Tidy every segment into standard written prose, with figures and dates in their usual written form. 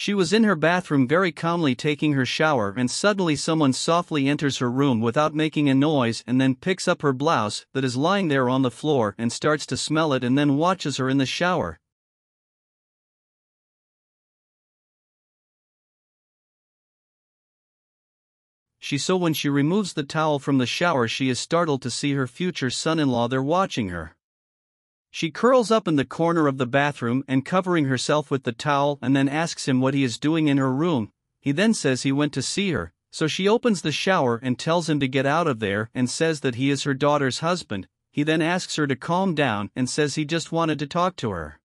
She was in her bathroom very calmly taking her shower, and suddenly someone softly enters her room without making a noise and then picks up her blouse that is lying there on the floor and starts to smell it and then watches her in the shower. So when she removes the towel from the shower, she is startled to see her future son-in-law there watching her. She curls up in the corner of the bathroom and covering herself with the towel and then asks him what he is doing in her room. He then says he went to see her, so she opens the shower and tells him to get out of there and says that he is her daughter's husband. He then asks her to calm down and says he just wanted to talk to her.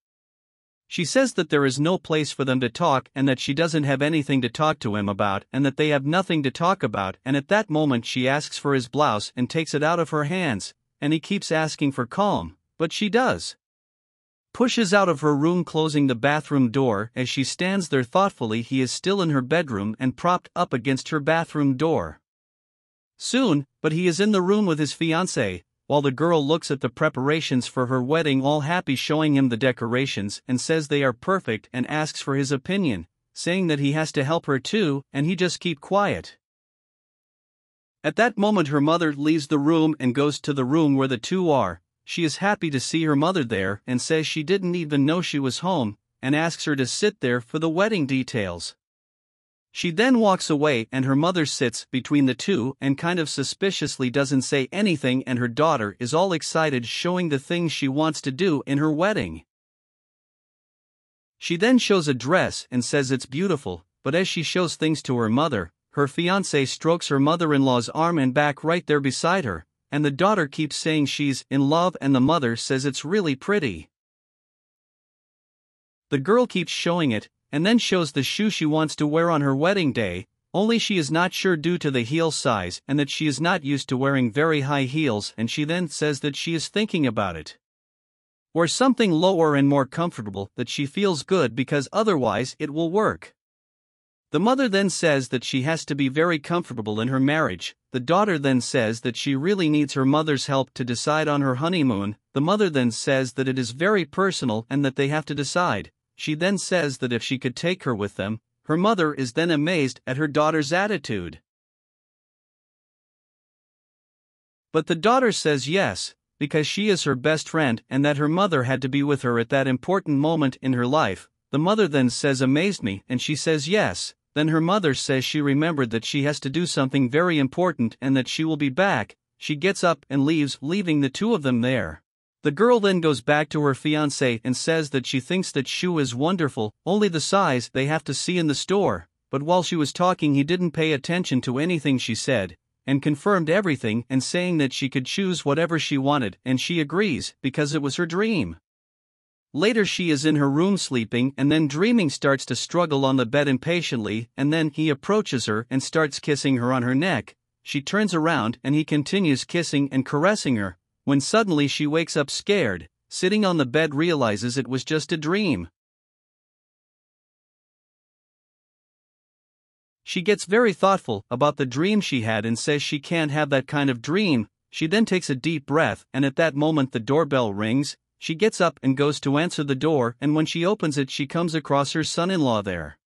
She says that there is no place for them to talk and that she doesn't have anything to talk to him about and that they have nothing to talk about, and at that moment she asks for his blouse and takes it out of her hands, and he keeps asking for calm. But she does. Pushes out of her room, closing the bathroom door. As she stands there thoughtfully, he is still in her bedroom and propped up against her bathroom door. Soon, but he is in the room with his fiancé, while the girl looks at the preparations for her wedding, all happy, showing him the decorations and says they are perfect and asks for his opinion, saying that he has to help her too, and he just keep quiet. At that moment her mother leaves the room and goes to the room where the two are. She is happy to see her mother there and says she didn't even know she was home, and asks her to sit there for the wedding details. She then walks away and her mother sits between the two and kind of suspiciously doesn't say anything, and her daughter is all excited, showing the things she wants to do in her wedding. She then shows a dress and says it's beautiful, but as she shows things to her mother, her fiancé strokes her mother-in-law's arm and back right there beside her. And the daughter keeps saying she's in love and the mother says it's really pretty. The girl keeps showing it, and then shows the shoe she wants to wear on her wedding day, only she is not sure due to the heel size and that she is not used to wearing very high heels, and she then says that she is thinking about it. Or something lower and more comfortable, that she feels good because otherwise it will work. The mother then says that she has to be very comfortable in her marriage. The daughter then says that she really needs her mother's help to decide on her honeymoon. The mother then says that it is very personal and that they have to decide. She then says that if she could take her with them. Her mother is then amazed at her daughter's attitude. But the daughter says yes, because she is her best friend and that her mother had to be with her at that important moment in her life. The mother then says amazed me, and she says yes. Then her mother says she remembered that she has to do something very important and that she will be back. She gets up and leaves, leaving the two of them there. The girl then goes back to her fiancé and says that she thinks that shoe is wonderful, only the size they have to see in the store. But while she was talking he didn't pay attention to anything she said, and confirmed everything and saying that she could choose whatever she wanted, and she agrees, because it was her dream. Later she is in her room sleeping and then dreaming, starts to struggle on the bed impatiently, and then he approaches her and starts kissing her on her neck. She turns around and he continues kissing and caressing her, when suddenly she wakes up scared, sitting on the bed, realizes it was just a dream. She gets very thoughtful about the dream she had and says she can't have that kind of dream. She then takes a deep breath, and at that moment the doorbell rings. She gets up and goes to answer the door, and when she opens it she comes across her son-in-law there.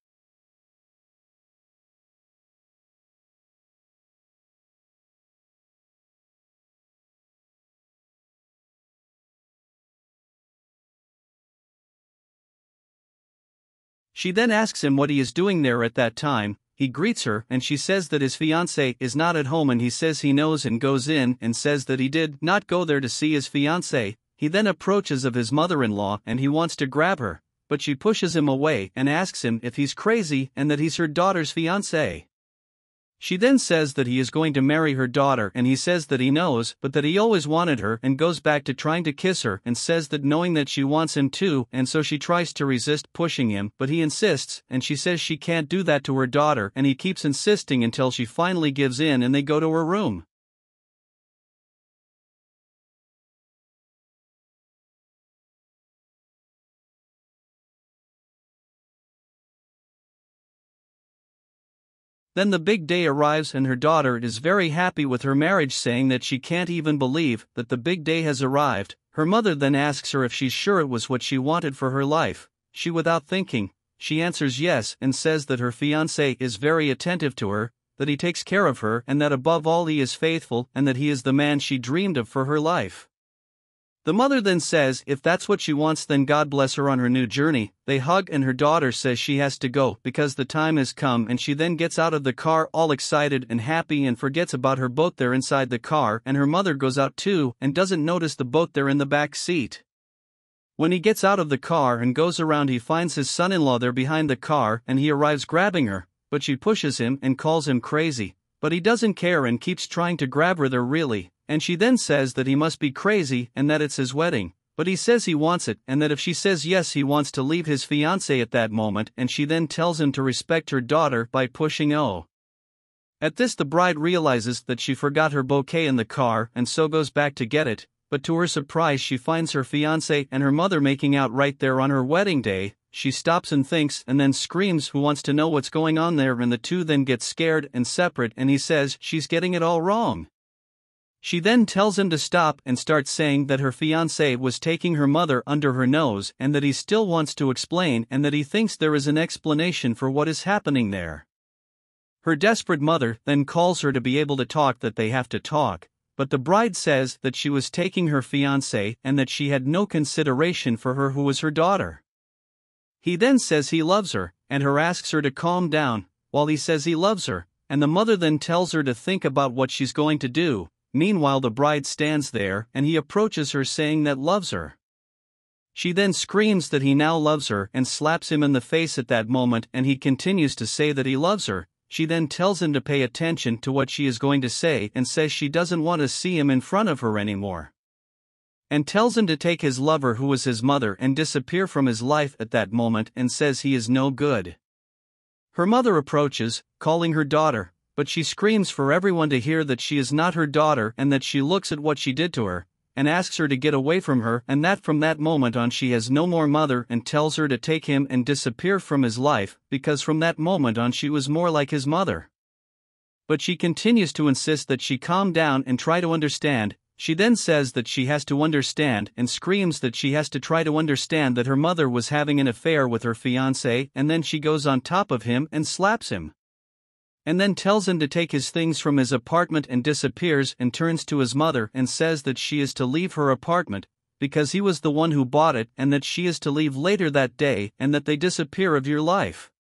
She then asks him what he is doing there at that time. He greets her and she says that his fiancé is not at home, and he says he knows and goes in and says that he did not go there to see his fiancé. He then approaches of his mother-in-law and he wants to grab her, but she pushes him away and asks him if he's crazy and that he's her daughter's fiancé. She then says that he is going to marry her daughter, and he says that he knows but that he always wanted her, and goes back to trying to kiss her and says that knowing that she wants him too, and so she tries to resist pushing him, but he insists and she says she can't do that to her daughter, and he keeps insisting until she finally gives in and they go to her room. Then the big day arrives and her daughter is very happy with her marriage, saying that she can't even believe that the big day has arrived. Her mother then asks her if she's sure it was what she wanted for her life. She, without thinking, she answers yes and says that her fiancé is very attentive to her, that he takes care of her, and that above all he is faithful and that he is the man she dreamed of for her life. The mother then says if that's what she wants, then God bless her on her new journey. They hug and her daughter says she has to go because the time has come, and she then gets out of the car all excited and happy and forgets about her boat there inside the car, and her mother goes out too and doesn't notice the boat there in the back seat. When he gets out of the car and goes around, he finds his son-in-law there behind the car, and he arrives grabbing her, but she pushes him and calls him crazy, but he doesn't care and keeps trying to grab her there really. And she then says that he must be crazy and that it's his wedding, but he says he wants it and that if she says yes he wants to leave his fiancée at that moment, and she then tells him to respect her daughter by pushing O. At this the bride realizes that she forgot her bouquet in the car and so goes back to get it, but to her surprise she finds her fiancé and her mother making out right there on her wedding day. She stops and thinks and then screams who wants to know what's going on there, and the two then get scared and separate, and he says she's getting it all wrong. She then tells him to stop and starts saying that her fiancé was taking her mother under her nose and that he still wants to explain and that he thinks there is an explanation for what is happening there. Her desperate mother then calls her to be able to talk, that they have to talk, but the bride says that she was taking her fiancé and that she had no consideration for her who was her daughter. He then says he loves her, and her asks her to calm down, while he says he loves her, and the mother then tells her to think about what she's going to do. Meanwhile the bride stands there and he approaches her saying that loves her. She then screams that he now loves her and slaps him in the face at that moment, and he continues to say that he loves her. She then tells him to pay attention to what she is going to say and says she doesn't want to see him in front of her anymore. And tells him to take his lover who was his mother and disappear from his life at that moment, and says he is no good. Her mother approaches, calling her daughter, but she screams for everyone to hear that she is not her daughter and that she looks at what she did to her, and asks her to get away from her, and that from that moment on she has no more mother, and tells her to take him and disappear from his life, because from that moment on she was more like his mother. But she continues to insist that she calm down and try to understand. She then says that she has to understand and screams that she has to try to understand that her mother was having an affair with her fiancé, and then she goes on top of him and slaps him. And then tells him to take his things from his apartment and disappears and turns to his mother and says that she is to leave her apartment, because he was the one who bought it, and that she is to leave later that day and that they disappear of your life.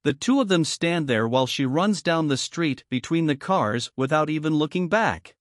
The two of them stand there while she runs down the street between the cars without even looking back.